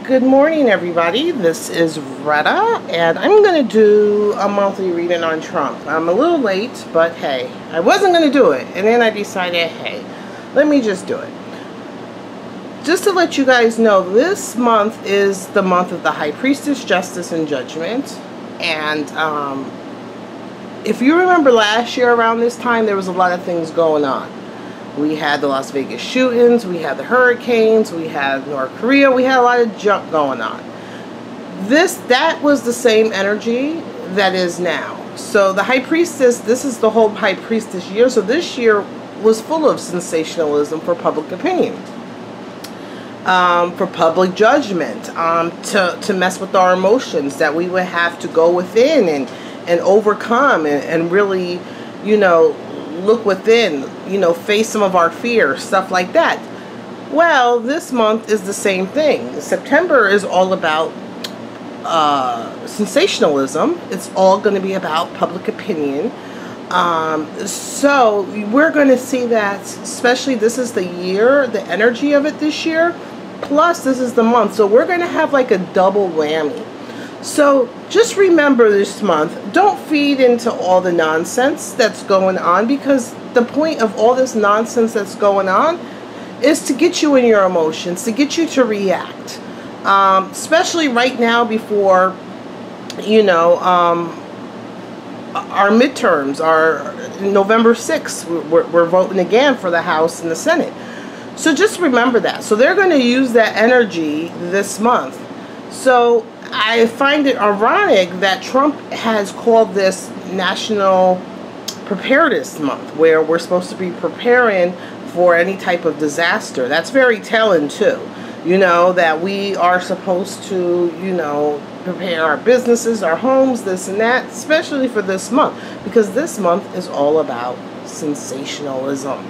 Good morning, everybody. This is Retta, and I'm going to do a monthly reading on Trump. I'm a little late, but hey, I wasn't going to do it, and then I decided, hey, let me just do it. Just to let you guys know, this month is the month of the High Priestess, Justice, and Judgment. And if you remember last year around this time, there was a lot of things going on. We had the Las Vegas shootings, we had the hurricanes, we had North Korea, we had a lot of junk going on. That was the same energy that is now. So the High Priestess, this is the whole High Priestess year. So this year was full of sensationalism for public opinion, for public judgment, to mess with our emotions, that we would have to go within and overcome and really, you know, look within, you know, face some of our fears, stuff like that. Well, this month is the same thing. September is all about sensationalism. It's all going to be about public opinion. So we're going to see that, especially this is the year, the energy of it this year, plus this is the month. So we're going to have like a double whammy. So just remember this month, don't feed into all the nonsense that's going on, because the point of all this nonsense that's going on is to get you in your emotions, to get you to react. Especially right now before, you know, our midterms are November 6th. We're voting again for the House and the Senate. So just remember that. So they're going to use that energy this month. So I find it ironic that Trump has called this National Preparedness Month, where we're supposed to be preparing for any type of disaster. That's very telling too. You know, that we are supposed to, you know, prepare our businesses, our homes, this and that, especially for this month, because this month is all about sensationalism.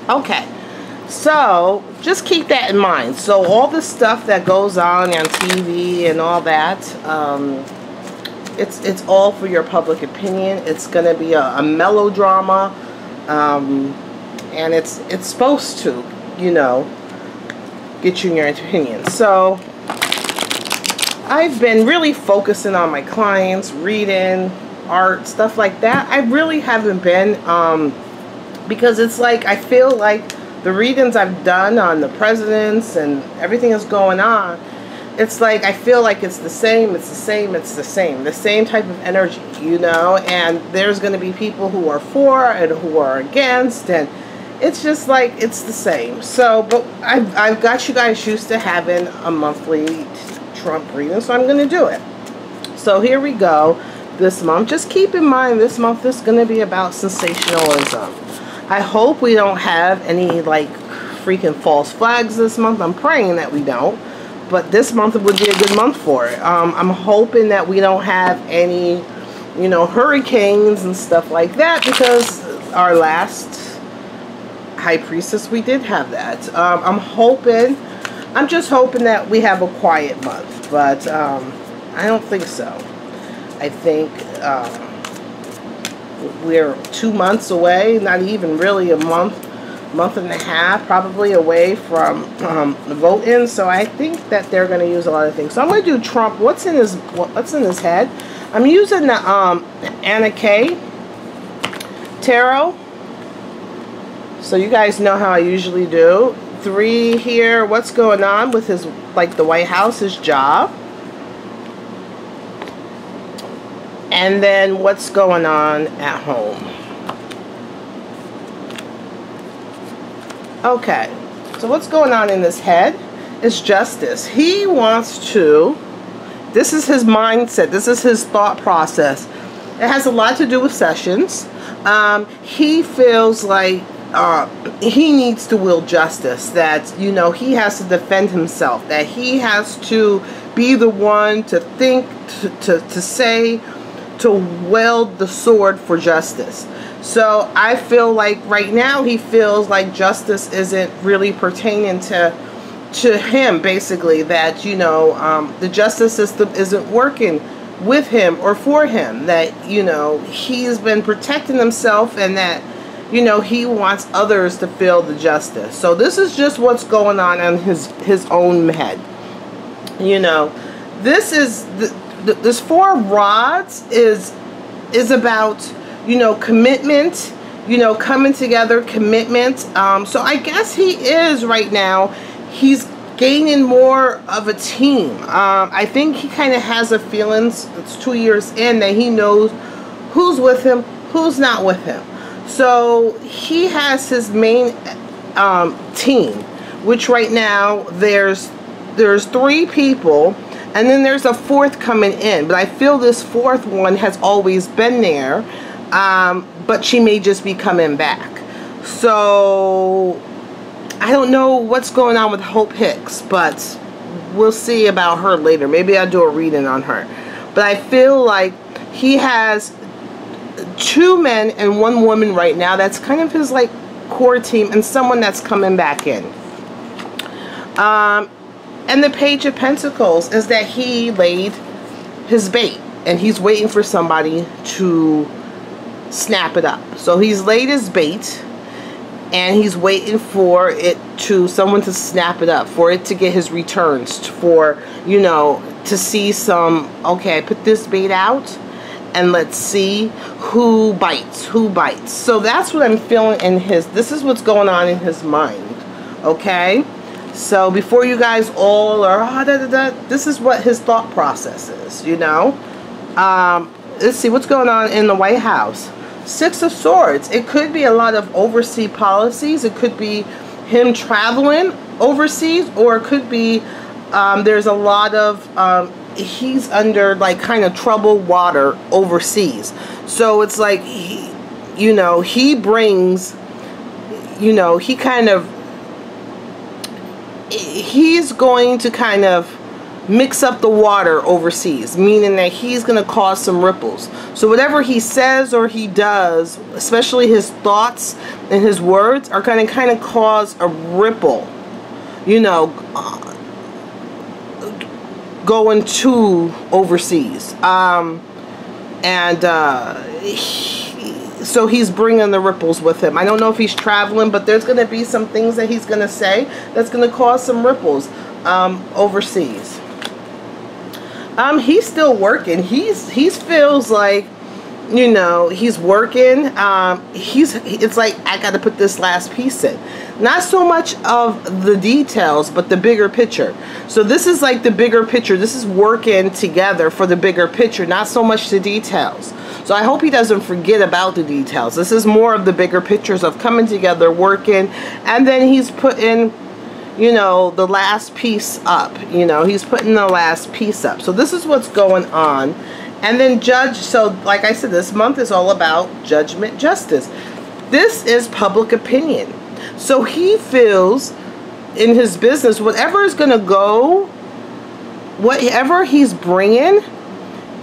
Okay. So just keep that in mind. So all the stuff that goes on TV and all that, it's all for your public opinion. It's going to be a melodrama, and it's supposed to, you know, get you in your opinion. So I've been really focusing on my clients, reading, art, stuff like that. I really haven't been, because it's like I feel like the readings I've done on the presidents and everything that's going on, it's like I feel like it's the same type of energy, you know, and there's going to be people who are for and who are against, and it's just like it's the same. So, but I've got you guys used to having a monthly Trump reading, so I'm going to do it. So here we go. This month, just keep in mind, this month is going to be about sensationalism. I hope we don't have any like freaking false flags this month. I'm praying that we don't, but this month would be a good month for it. I'm hoping that we don't have any, you know, hurricanes and stuff like that, because our last High Priestess, we did have that. I'm just hoping that we have a quiet month, but I don't think so. I think we're 2 months away, not even really a month and a half probably away from voting. So I think that they're going to use a lot of things. So I'm going to do Trump. What's in his head? I'm using the Anna K Tarot. So you guys know how I usually do. 3 here. What's going on with his, like, the White House, his job? And then what's going on at home? Okay, so what's going on in his head is justice. He wants to, this is his mindset, this is his thought process. It has a lot to do with Sessions. He feels like he needs to will justice, that, you know, he has to defend himself, that he has to be the one to think, to say, to wield the sword for justice. So I feel like right now he feels like justice isn't really pertaining to him, basically, that, you know, the justice system isn't working with him or for him, that, you know, he's been protecting himself, and that, you know, he wants others to feel the justice. So this is just what's going on in his own head. You know, this is this Four of Rods is about, you know, commitment, you know, coming together, commitment. So I guess he is right now, he's gaining more of a team. I think he kind of has a feeling, it's 2 years in, that he knows who's with him, who's not with him. So he has his main team, which right now there's 3 people, and then there's a 4th coming in. But I feel this 4th one has always been there, but she may just be coming back. So I don't know what's going on with Hope Hicks, but we'll see about her later. Maybe I'll do a reading on her. But I feel like he has 2 men and 1 woman right now. That's kind of his like core team, and someone that's coming back in. And the Page of Pentacles is that he laid his bait, and he's waiting for somebody to snap it up. So he's laid his bait, and he's waiting for someone to snap it up, for it to get his returns, for, you know, to see some, okay, I put this bait out, and let's see who bites. So that's what I'm feeling in this is what's going on in his mind, okay? So before you guys all are, this is what his thought process is, you know? Let's see what's going on in the White House. 6 of Swords. It could be a lot of overseas policies. It could be him traveling overseas, or it could be there's a lot of he's under like kind of troubled water overseas. So it's like you know, he brings, you know, he's going to kind of mix up the water overseas, meaning that he's going to cause some ripples. So whatever he says or he does, especially his thoughts and his words, are going to kind of cause a ripple, you know, going to overseas. So he's bringing the ripples with him. I don't know if he's traveling, but there's going to be some things that he's going to say that's going to cause some ripples overseas. He's still working. He feels like, you know, he's working. It's like, I got to put this last piece in. Not so much of the details, but the bigger picture. So this is like the bigger picture. This is working together for the bigger picture, not so much the details. So I hope he doesn't forget about the details. This is more of the bigger pictures of coming together, working, and then he's putting, you know, the last piece up. You know, he's putting the last piece up. So this is what's going on. And then Judge, so like I said, this month is all about judgment, justice. This is public opinion. So he feels in his business, whatever is going to go, whatever he's bringing,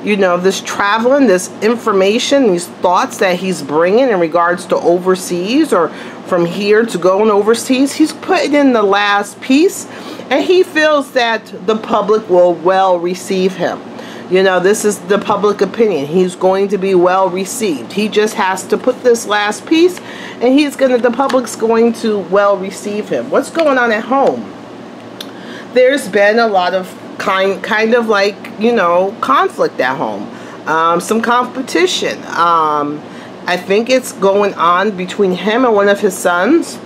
you know, this traveling, this information, these thoughts that he's bringing in regards to overseas or from here to going overseas, he's putting in the last piece, and he feels that the public will well receive him. You know, this is the public opinion. He's going to be well received. He just has to put this last piece, and the public's going to well receive him. What's going on at home? There's been a lot of kind of like, you know, conflict at home. Some competition. I think it's going on between him and one of his sons.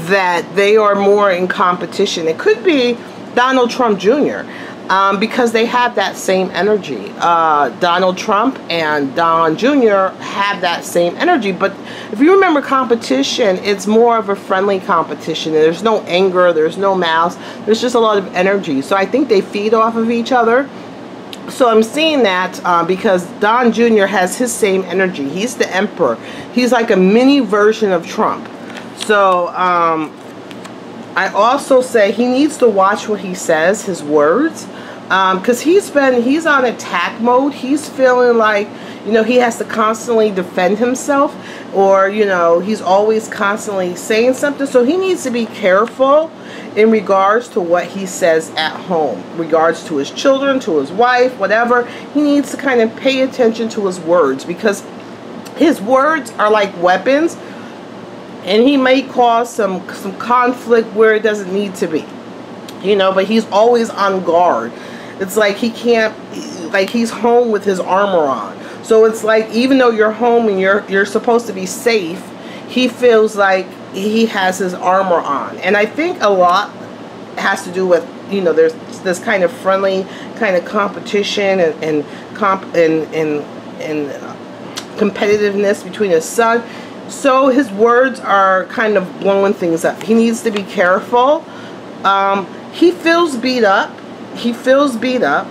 That they are more in competition. It could be Donald Trump Jr. Because they have that same energy. Donald Trump and Don Jr. have that same energy. But if you remember competition, it's more of a friendly competition. There's no anger, there's no malice, there's just a lot of energy. So I think they feed off of each other. So I'm seeing that because Don Jr. has his same energy. He's the emperor. He's like a mini version of Trump. So I also say he needs to watch what he says, his words, because he's on attack mode. He's feeling like, you know, he has to constantly defend himself, or, you know, he's always constantly saying something. So he needs to be careful in regards to what he says at home, regards to his children, to his wife, whatever. He needs to kind of pay attention to his words, because his words are like weapons. And he may cause some conflict where it doesn't need to be. you know, but he's always on guard. It's like he can't, like he's home with his armor on. So it's like, even though you're home and you're supposed to be safe, he feels like he has his armor on. And I think a lot has to do with, you know, there's this kind of friendly kind of competition and competitiveness between his son. So his words are kind of blowing things up. He needs to be careful. He feels beat up. He feels beat up,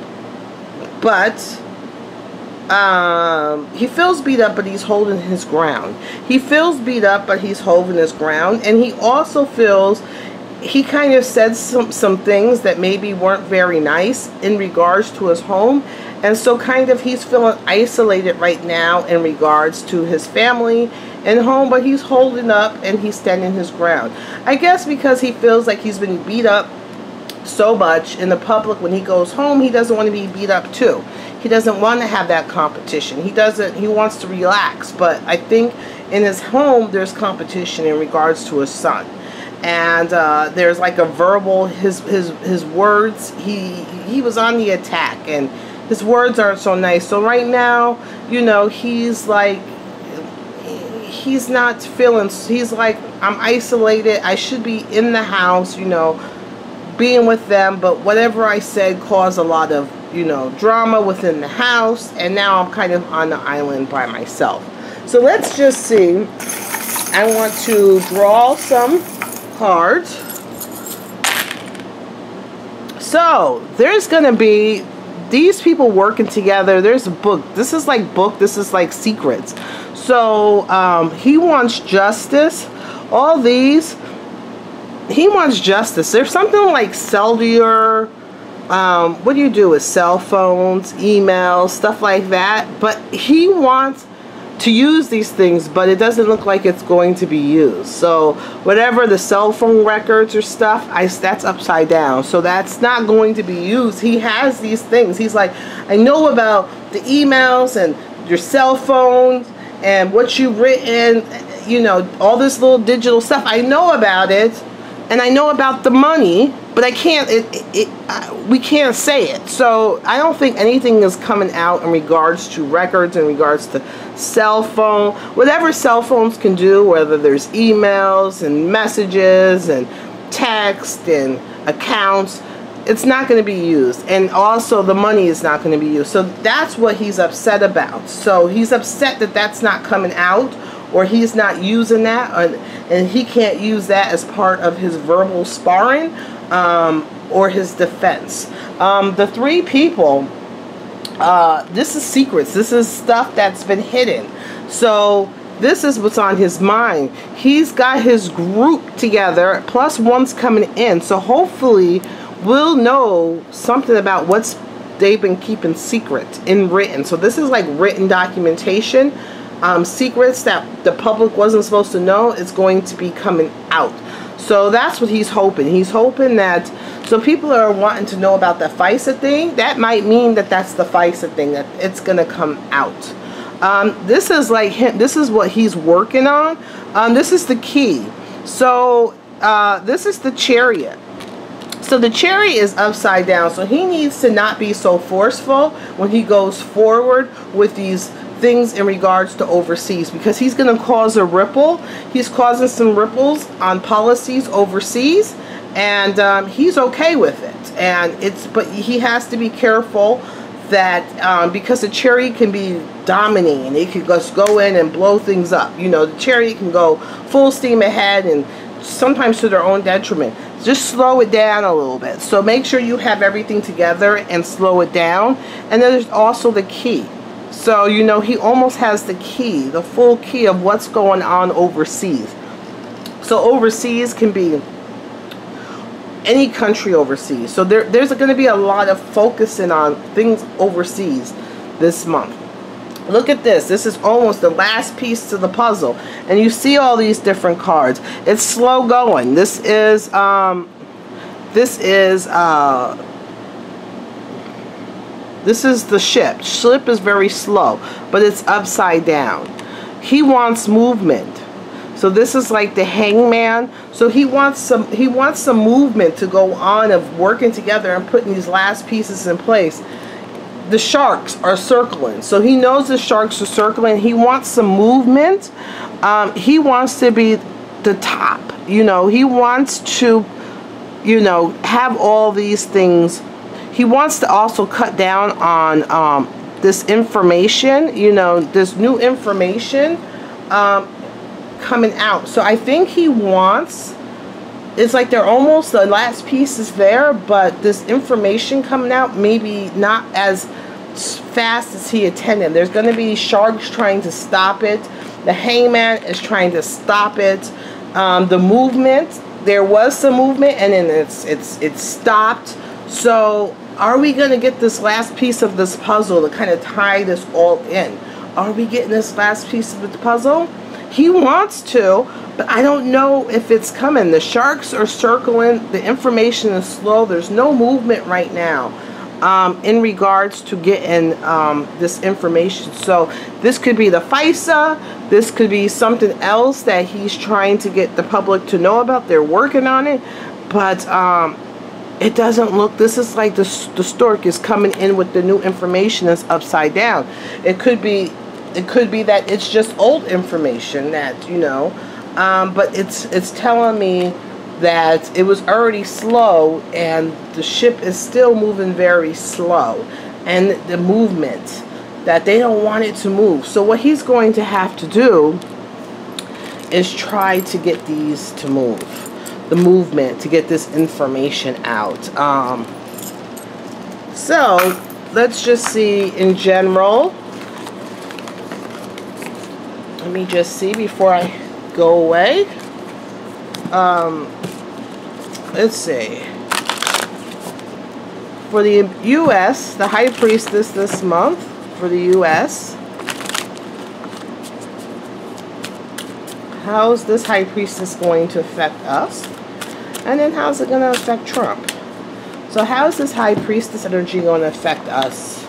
but he's holding his ground. He feels beat up, but he's holding his ground. And he also feels, he kind of said some things that maybe weren't very nice in regards to his home. And so kind of he's feeling isolated right now in regards to his family and home, but he's holding up and he's standing his ground. I guess because he feels like he's been beat up so much in the public. When he goes home, he doesn't want to be beat up too. He doesn't want to have that competition. He wants to relax. But I think in his home there's competition in regards to his son. And there's like a verbal, his words, he was on the attack, and his words aren't so nice. So right now, you know, he's like, he's not feeling, he's like, I'm isolated, I should be in the house, you know, being with them, but whatever I said caused a lot of, you know, drama within the house, and now I'm kind of on the island by myself. So let's just see. I want to draw some cards. So there's gonna be these people working together. There's a book. This is like secrets. So he wants justice. All these, he wants justice. There's something like cellular, what do you do with cell phones, emails, stuff like that, but he wants to use these things, but it doesn't look like it's going to be used. So whatever the cell phone records or stuff, that's upside down, so that's not going to be used. He has these things. He's like, I know about the emails and your cell phones and what you've written, you know, all this little digital stuff. I know about it, and I know about the money, but I can't, we can't say it. So I don't think anything is coming out in regards to records, in regards to cell phone, whatever cell phones can do, whether there's emails and messages and text and accounts, it's not going to be used. And also the money is not going to be used. So that's what he's upset about. So he's upset that that's not coming out, or he's not using that, and he can't use that as part of his verbal sparring or his defense. The three people, this is secrets. This is stuff that's been hidden. So this is what's on his mind. He's got his group together, plus one's coming in. So hopefully we'll know something about what's they've been keeping secret in written. So this is like written documentation. Secrets that the public wasn't supposed to know is going to be coming out. So that's what he's hoping. He's hoping that, so people are wanting to know about the FISA thing. That might mean that that's the FISA thing, that it's going to come out. This is like him. This is what he's working on. This is the key. So this is the Chariot. So the Chariot is upside down. So he needs to not be so forceful when he goes forward with these things in regards to overseas, because he's going to cause a ripple. He's causing some ripples on policies overseas, and he's okay with it. And but he has to be careful that because the Chariot can be dominating, it can just go in and blow things up. You know, the Chariot can go full steam ahead, and sometimes to their own detriment. Just slow it down a little bit. So make sure you have everything together and slow it down. And then there's also the key. So, you know, he almost has the key, the full key of what's going on overseas. So overseas can be any country overseas. So there's going to be a lot of focusing on things overseas this month. Look at this. This is almost the last piece to the puzzle. And you see all these different cards. It's slow going. This is the ship. Ship is very slow, but it's upside down. He wants movement. So this is like the Hangman. So he wants some movement to go on of working together and putting these last pieces in place. The sharks are circling. So he knows the sharks are circling. He wants some movement. He wants to be the top. You know, he wants to, you know, have all these things. He wants to also cut down on this information, you know, this new information coming out. So I think he wants, it's like they're almost, the last piece is there, but this information coming out maybe not as fast as he intended. There's going to be sharks trying to stop it. The Hangman is trying to stop it. The movement, there was some movement, and then it's stopped. So are we going to get this last piece of this puzzle to kind of tie this all in? Are we getting this last piece of the puzzle? He wants to, but I don't know if it's coming. The sharks are circling. The information is slow. There's no movement right now in regards to getting this information. So this could be the FISA. This could be something else that he's trying to get the public to know about. They're working on it, but it doesn't look, this is like the stork is coming in with the new information that's upside down. It could be that it's just old information that, you know, but it's telling me that it was already slow and the ship is still moving very slow, and the movement that they don't want it to move. So what he's going to have to do is try to get these to move, the movement, to get this information out. So let's just see in general. Let me just see before I go away. Let's see. For the U.S., the High Priestess this month, for the U.S., how's this High Priestess going to affect us? And then how's it going to affect Trump? So how's this High Priestess energy going to affect us?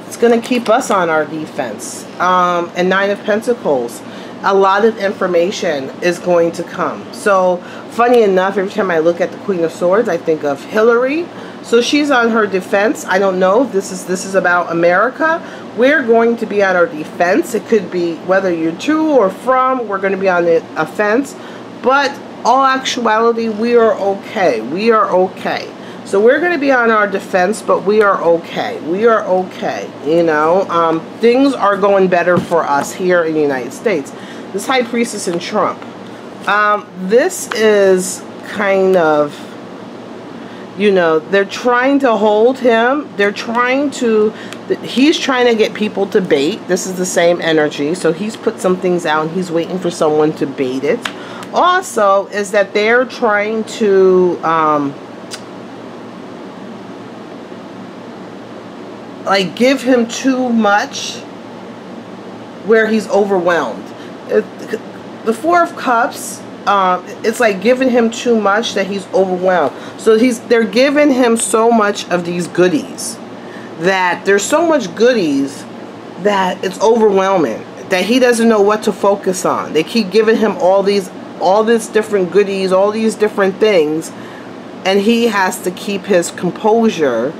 It's going to keep us on our defense. And Nine of Pentacles. A lot of information is going to come. So funny enough, every time I look at the Queen of Swords, I think of Hillary. So she's on her defense. I don't know if this is about America. We're going to be on our defense. It could be whether you're to or from, we're going to be on the offense. But all actuality, we are okay. We are okay. So we're going to be on our defense, but we are okay. We are okay. You know, things are going better for us here in the United States. This High Priestess and Trump. This is kind of, you know, they're trying to hold him. They're trying to, he's trying to get people to bait. This is the same energy. So he's put some things out and he's waiting for someone to bait it. Also, is that they're trying to, like, give him too much where he's overwhelmed. The Four of Cups, it's like giving him too much that he's overwhelmed. So they're giving him so much of these goodies, that there's so much goodies that it's overwhelming, that he doesn't know what to focus on. They keep giving him all these different goodies, all these different things, and he has to keep his composure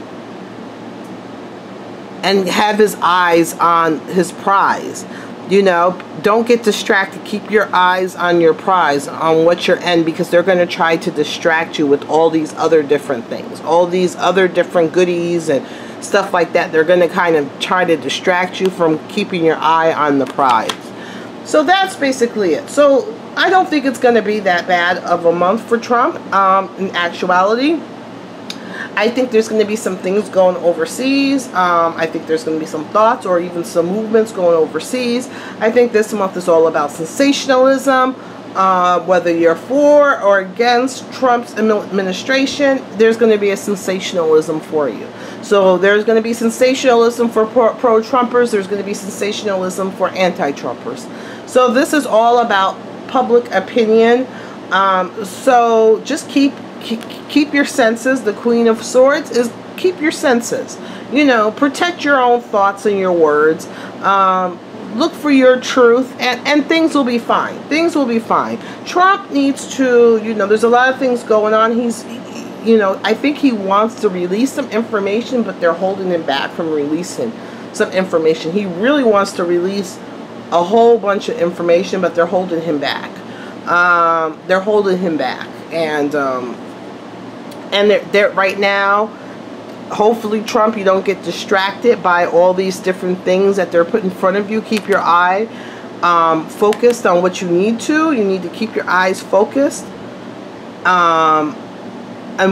and have his eyes on his prize. You know, don't get distracted. Keep your eyes on your prize, on what you're in, because they're going to try to distract you with all these other different things, all these other different goodies and stuff like that. They're going to kind of try to distract you from keeping your eye on the prize. So that's basically it. So I don't think it's going to be that bad of a month for Trump. In actuality, I think there's going to be some things going overseas. I think there's going to be some thoughts or even some movements going overseas. I think this month is all about sensationalism. Whether you're for or against Trump's administration, there's going to be a sensationalism for you. So there's going to be sensationalism for pro-Trumpers. There's going to be sensationalism for anti-Trumpers. So this is all about public opinion. So just keep your senses. The Queen of Swords is keep your senses. You know, protect your own thoughts and your words. look for your truth, and things will be fine. Things will be fine. Trump needs to, you know, there's a lot of things going on. You know, I think he wants to release some information, but they're holding him back from releasing some information. He really wants to release a whole bunch of information, but they're holding him back. They're holding him back, and they're right now. Hopefully, Trump, you don't get distracted by all these different things that they're putting in front of you. Keep your eye focused on what you need to. You need to keep your eyes focused on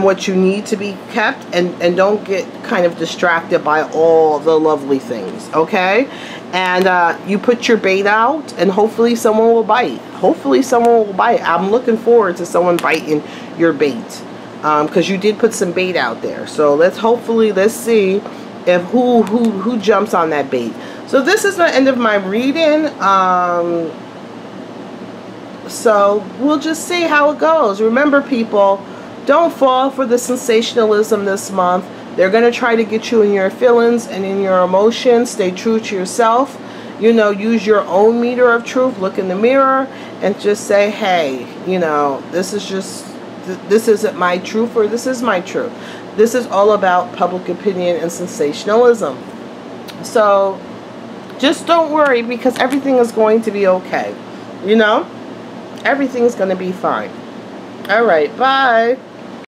what you need to be kept, and don't get kind of distracted by all the lovely things, okay? And you put your bait out, and hopefully someone will bite. Hopefully someone will bite. I'm looking forward to someone biting your bait. Because you did put some bait out there. So let's see if who jumps on that bait. So this is the end of my reading. So we'll just see how it goes. Remember, people, don't fall for the sensationalism this month. They're going to try to get you in your feelings and in your emotions. Stay true to yourself. You know, use your own meter of truth. Look in the mirror and just say, hey, you know, this isn't my truth, or this is my truth. This is all about public opinion and sensationalism. So just don't worry, because everything is going to be okay. You know, everything's going to be fine. All right, bye.